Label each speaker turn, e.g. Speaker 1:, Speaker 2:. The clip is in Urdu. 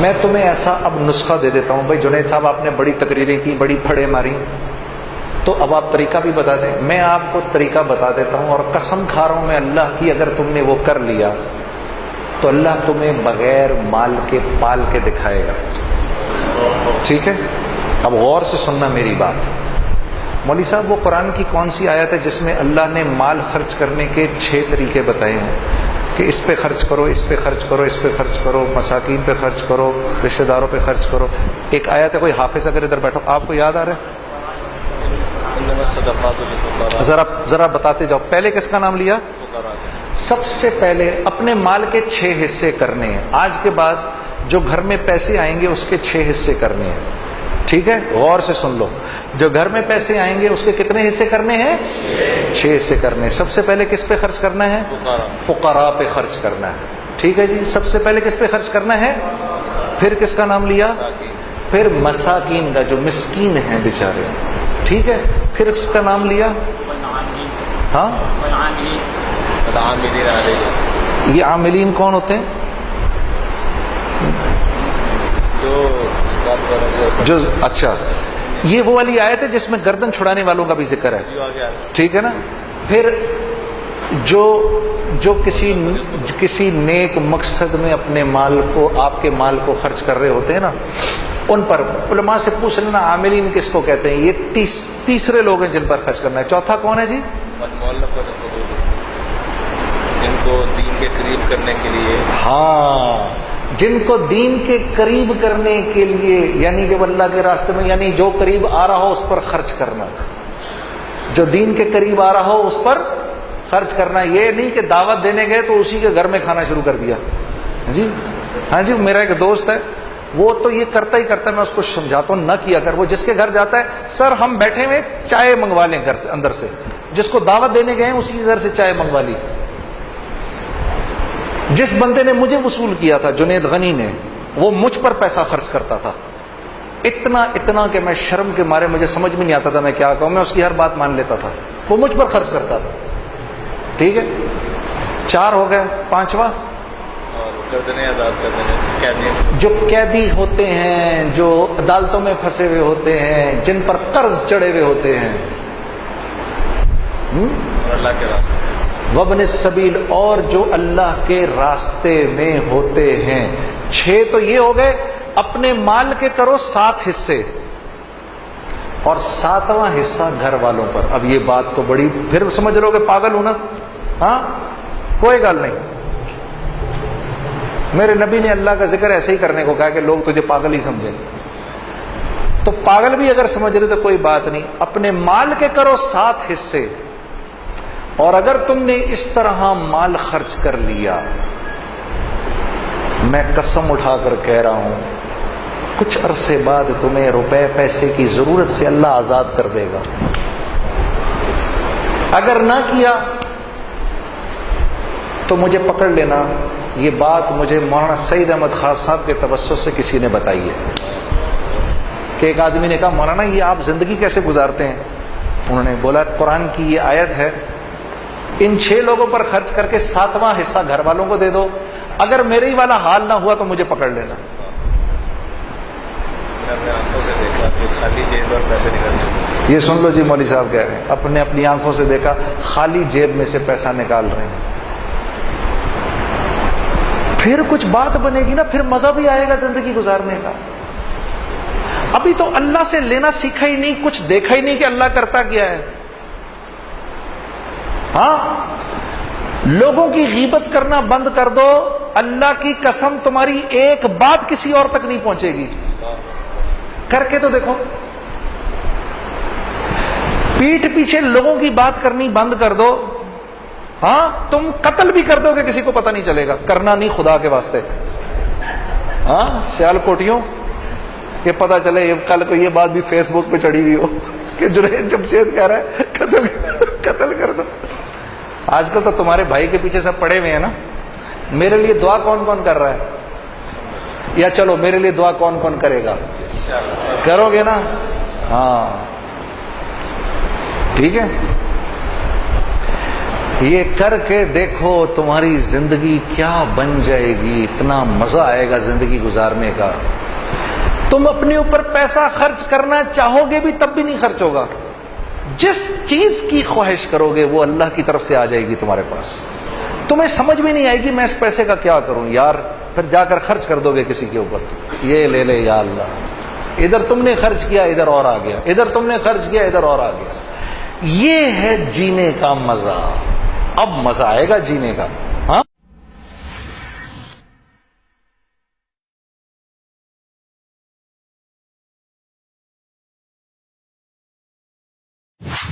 Speaker 1: میں تمہیں ایسا اب نسخہ دے دیتا ہوں، بھائی جنید صاحب آپ نے بڑی تقریریں کی، بڑی پھڑے ماری، تو اب آپ طریقہ بھی بتا دیں۔ میں آپ کو طریقہ بتا دیتا ہوں، اور قسم کھا رہا ہوں میں اللہ کی، اگر تم نے وہ کر لیا تو اللہ تمہیں بغیر مال کے پال کے دکھائے گا، ٹھیک ہے؟ اب غور سے سننا میری بات۔ مولوی صاحب وہ قرآن کی کون سی آیت ہے جس میں اللہ نے مال خرچ کرنے کے 6 طریقے بتائے ہیں کہ اس پہ خرچ کرو، اس پہ خرچ کرو، اس پہ خرچ کرو، مساکین پہ خرچ کرو، رشتہ داروں پہ خرچ کرو؟ ایک آیت ہے، کوئی حافظ اگر ادھر بیٹھو آپ کو یاد آ رہا ہے؟ ذرا بتاتے جاؤ، پہلے کس کا نام لیا؟ سب سے پہلے اپنے مال کے 6 حصے کرنے ہیں۔ آج کے بعد جو گھر میں پیسے آئیں گے اس کے 6 حصے کرنے ہیں، ٹھیک ہے؟ غور سے سن لو، جو گھر میں پیسے آئیں گے اس کے کتنے حصے کرنے ہیں؟ 6 حصے کرنے ہیں۔ سب سے پہلے کس پہ خرچ کرنا ہے؟ فقراء پہ خرچ کرنا ہے، ٹھیک ہے جی؟ سب سے پہلے کس پہ خرچ کرنا ہے؟ پھر کس کا نام لیا؟ پھر مساکین کا، جو مسکین ہیں بیچارے، ٹھیک ہے؟ پھر اس کا نام لیا، ہاں یہ عاملین کون ہوتے ہیں؟ جو اچھا، یہ وہ والی آیت ہے جس میں گردن چھڑانے والوں کا بھی ذکر ہے، ٹھیک ہے نا؟ پھر جو کسی نیک مقصد میں اپنے مال کو، آپ کے مال کو خرچ کر رہے ہوتے ہیں نا، ان پر علماء سے پوچھ لینا عاملین کس کو کہتے ہیں۔ یہ تیسرے لوگ ہیں جن پر خرچ کرنا ہے۔ چوتھا کون ہے جی؟
Speaker 2: جن کو دین کے قریب کرنے کے لیے،
Speaker 1: ہاں، جن کو دین کے قریب کرنے کے لیے، یعنی جب اللہ کے راستے میں، یعنی جو قریب آ رہا ہو اس پر خرچ کرنا، جو دین کے قریب آ رہا ہو اس پر خرچ کرنا۔ یہ نہیں کہ دعوت دینے گئے تو اسی کے گھر میں کھانا شروع کر دیا۔ جی ہاں جی، میرا ایک دوست ہے، وہ تو یہ کرتا ہی کرتا ہے، میں اس کو سمجھاتا ہوں نہ کیا کر۔ وہ جس کے گھر جاتا ہے، سر ہم بیٹھے ہوئے چائے منگوا لیں گھر سے، اندر سے، جس کو دعوت دینے گئے ہیں اسی کے گھر سے چائے منگوا لی۔ جس بندے نے مجھے وصول کیا تھا، جنید غنی نے، وہ مجھ پر پیسہ خرچ کرتا تھا، اتنا کہ میں شرم کے مارے مجھے سمجھ میں نہیں آتا تھا میں کیا کہوں، میں اس کی ہر بات مان لیتا تھا، وہ مجھ پر خرچ کرتا تھا، ٹھیک ہے؟ 4 ہو گئے، 5واں
Speaker 2: گردنیں آزاد کر دیں،
Speaker 1: جو قیدی ہوتے ہیں، جو عدالتوں میں پھنسے ہوئے ہوتے ہیں، جن پر قرض چڑھے ہوئے ہوتے ہیں،
Speaker 2: اللہ کے راستے،
Speaker 1: وابن السبیل، اور جو اللہ کے راستے میں ہوتے ہیں۔ 6 تو یہ ہو گئے، اپنے مال کے کرو 7 حصے، اور 7واں حصہ گھر والوں پر۔ اب یہ بات تو بڑی، پھر سمجھ لو کہ پاگل ہوں نا، ہاں کوئی گل نہیں، میرے نبی نے اللہ کا ذکر ایسے ہی کرنے کو کہا کہ لوگ تجھے پاگل ہی سمجھیں، تو پاگل بھی اگر سمجھ رہے تو کوئی بات نہیں۔ اپنے مال کے کرو 7 حصے، اور اگر تم نے اس طرح مال خرچ کر لیا، میں قسم اٹھا کر کہہ رہا ہوں کچھ عرصے بعد تمہیں روپے پیسے کی ضرورت سے اللہ آزاد کر دے گا۔ اگر نہ کیا تو مجھے پکڑ لینا، یہ بات مجھے مولانا سعید احمد خان صاحب کے توسط سے کسی نے بتائی ہے کہ ایک آدمی نے کہا مولانا یہ آپ زندگی کیسے گزارتے ہیں؟ انہوں نے بولا قرآن کی یہ آیت ہے، ان 6 لوگوں پر خرچ کر کے 7واں حصہ گھر والوں کو دے دو، اگر میرے ہی والا حال نہ ہوا تو مجھے پکڑ لینا۔
Speaker 2: اپنے آنکھوں سے دیکھا کہ خالی جیب اور پیسے نکل،
Speaker 1: یہ سن لو جی، مولوی صاحب کہہ رہے ہیں اپنی آنکھوں سے دیکھا، خالی جیب میں سے پیسہ نکال رہے ہیں۔ پھر کچھ بات بنے گی نا، پھر مزہ بھی آئے گا زندگی گزارنے کا۔ ابھی تو اللہ سے لینا سیکھا ہی نہیں، کچھ دیکھا ہی نہیں کہ اللہ کرتا کیا ہے۔ ہاں، لوگوں کی غیبت کرنا بند کر دو، اللہ کی قسم تمہاری ایک بات کسی اور تک نہیں پہنچے گی۔ کر کے تو دیکھو، پیٹھ پیچھے لوگوں کی بات کرنی بند کر دو، ہاں تم قتل بھی کر دو کہ کسی کو پتہ نہیں چلے گا، کرنا نہیں خدا کے واسطے۔ ہاں سیال کوٹیوں کہ پتہ چلے کل کو یہ بات بھی فیس بک پہ چڑھی ہوئی ہو کہ جنید جمشید کہہ رہا ہے قتل کر دو۔ آج کل تو تمہارے بھائی کے پیچھے سب پڑے ہوئے ہیں نا، میرے لیے دعا کون کون کر رہا ہے؟ یا چلو میرے لیے دعا کون کون کرے گا؟ کرو گے نا؟ ہاں ٹھیک ہے۔ یہ کر کے دیکھو تمہاری زندگی کیا بن جائے گی، اتنا مزہ آئے گا زندگی گزارنے کا. تم اپنے اوپر پیسہ خرچ کرنا چاہو گے بھی تب بھی نہیں خرچ ہوگا. جس چیز کی خواہش کرو گے وہ اللہ کی طرف سے آ جائے گی تمہارے پاس. تمہیں سمجھ بھی نہیں آئے گی میں اس پیسے کا کیا کروں یار، پھر جا کر خرچ کر دو گے کسی کے اوپر. یہ لے لے یا اللہ، ادھر تم نے خرچ کیا ادھر اور آ گیا، ادھر تم نے خرچ کیا ادھر اور آ گیا. یہ ہے جینے کا مزہ. اب مزہ آئے گا جینے کا.